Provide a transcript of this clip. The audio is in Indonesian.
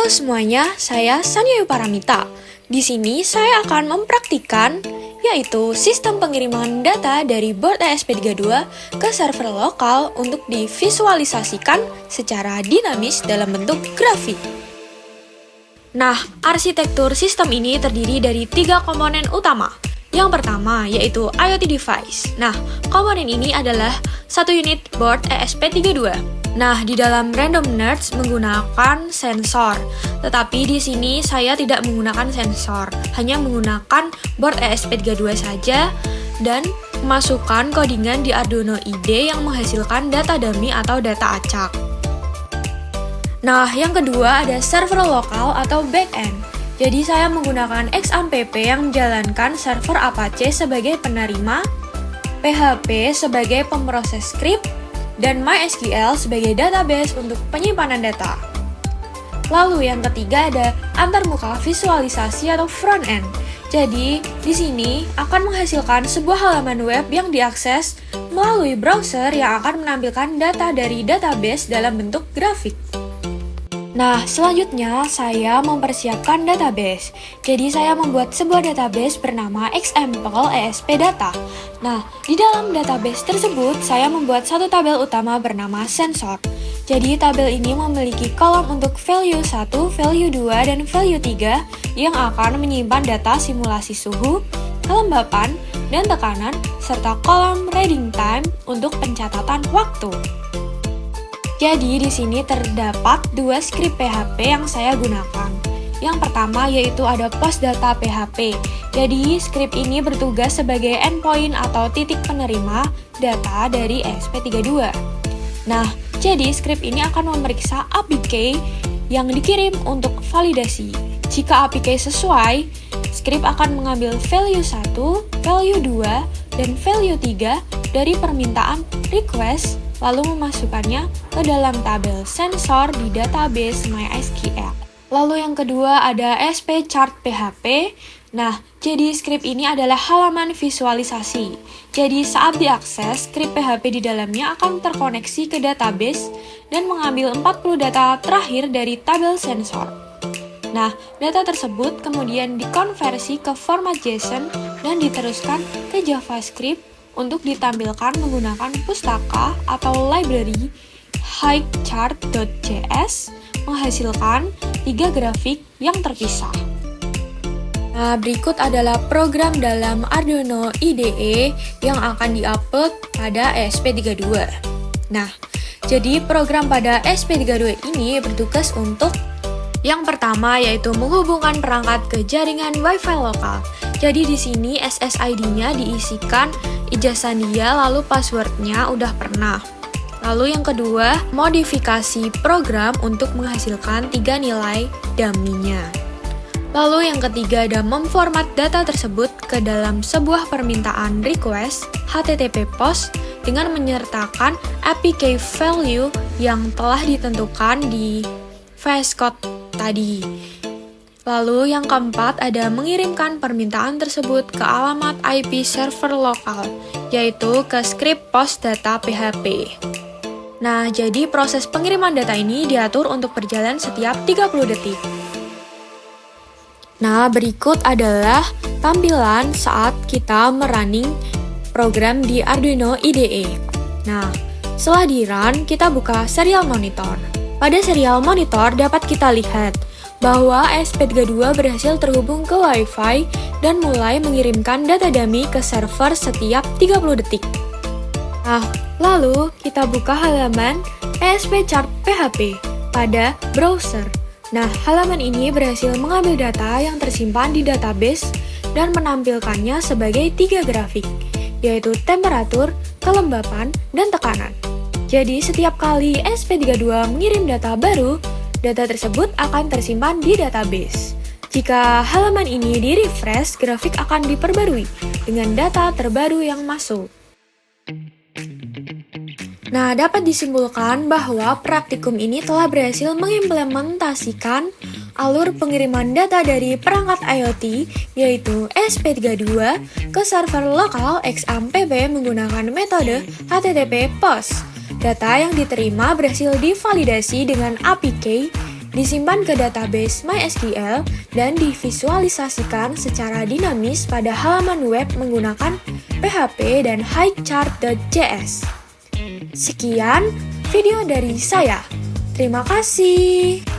Halo semuanya, saya Sania Yuparamita. Di sini saya akan mempraktikkan yaitu sistem pengiriman data dari board ESP32 ke server lokal untuk divisualisasikan secara dinamis dalam bentuk grafik. Nah, arsitektur sistem ini terdiri dari 3 komponen utama. Yang pertama yaitu IoT device. Nah, komponen ini adalah satu unit board ESP32. Nah, di dalam Random Nerds menggunakan sensor, tetapi di sini saya tidak menggunakan sensor, hanya menggunakan board ESP32 saja dan memasukkan codingan di Arduino IDE yang menghasilkan data dummy atau data acak. Nah, yang kedua ada server lokal atau backend. Jadi saya menggunakan XAMPP yang menjalankan server Apache sebagai penerima, PHP sebagai pemroses script, dan MySQL sebagai database untuk penyimpanan data. Lalu yang ketiga ada antarmuka visualisasi atau front end. Jadi, di sini akan menghasilkan sebuah halaman web yang diakses melalui browser yang akan menampilkan data dari database dalam bentuk grafik. Nah, selanjutnya saya mempersiapkan database. Jadi saya membuat sebuah database bernama example ESP data. Nah, di dalam database tersebut saya membuat satu tabel utama bernama sensor. Jadi tabel ini memiliki kolom untuk value 1, value 2, dan value 3 yang akan menyimpan data simulasi suhu, kelembapan, dan tekanan, serta kolom reading time untuk pencatatan waktu. Jadi di sini terdapat 2 script PHP yang saya gunakan. Yang pertama yaitu ada postdata PHP. Jadi script ini bertugas sebagai endpoint atau titik penerima data dari ESP32. Nah, jadi script ini akan memeriksa APK yang dikirim untuk validasi. Jika APK sesuai, script akan mengambil value 1, value 2, dan value 3 dari permintaan request lalu memasukkannya ke dalam tabel sensor di database MySQL. Lalu yang kedua ada SP chart PHP. Nah, jadi script ini adalah halaman visualisasi. Jadi saat diakses, script PHP di dalamnya akan terkoneksi ke database dan mengambil 40 data terakhir dari tabel sensor. Nah, data tersebut kemudian dikonversi ke format JSON dan diteruskan ke JavaScript untuk ditampilkan menggunakan pustaka atau library highchart.js menghasilkan 3 grafik yang terpisah. Nah, berikut adalah program dalam Arduino IDE yang akan diupload pada ESP32. Nah, jadi program pada ESP32 ini bertugas untuk yang pertama yaitu menghubungkan perangkat ke jaringan Wi-Fi lokal. Jadi di sini SSID-nya diisikan ijazah dia lalu password-nya udah pernah. Lalu yang kedua, modifikasi program untuk menghasilkan 3 nilai dummy-nya. Lalu yang ketiga ada memformat data tersebut ke dalam sebuah permintaan request HTTP POST dengan menyertakan APK value yang telah ditentukan di VS Code tadi. Lalu yang keempat ada mengirimkan permintaan tersebut ke alamat IP server lokal, yaitu ke script postdata PHP. Nah, jadi proses pengiriman data ini diatur untuk berjalan setiap 30 detik. Nah, berikut adalah tampilan saat kita merunning program di Arduino IDE. Nah, setelah di-run, kita buka serial monitor. Pada serial monitor dapat kita lihat bahwa ESP32 berhasil terhubung ke Wi-Fi dan mulai mengirimkan data dummy ke server setiap 30 detik. Nah, lalu kita buka halaman ESP chart PHP pada browser. Nah, halaman ini berhasil mengambil data yang tersimpan di database dan menampilkannya sebagai 3 grafik, yaitu temperatur, kelembapan, dan tekanan. Jadi, setiap kali ESP32 mengirim data baru, data tersebut akan tersimpan di database. Jika halaman ini di-refresh, grafik akan diperbarui dengan data terbaru yang masuk. Nah, dapat disimpulkan bahwa praktikum ini telah berhasil mengimplementasikan alur pengiriman data dari perangkat IoT, yaitu ESP32, ke server lokal XAMPP menggunakan metode HTTP POST. Data yang diterima berhasil divalidasi dengan APK disimpan ke database MySQL, dan divisualisasikan secara dinamis pada halaman web menggunakan PHP dan Highchart.js. Sekian video dari saya. Terima kasih.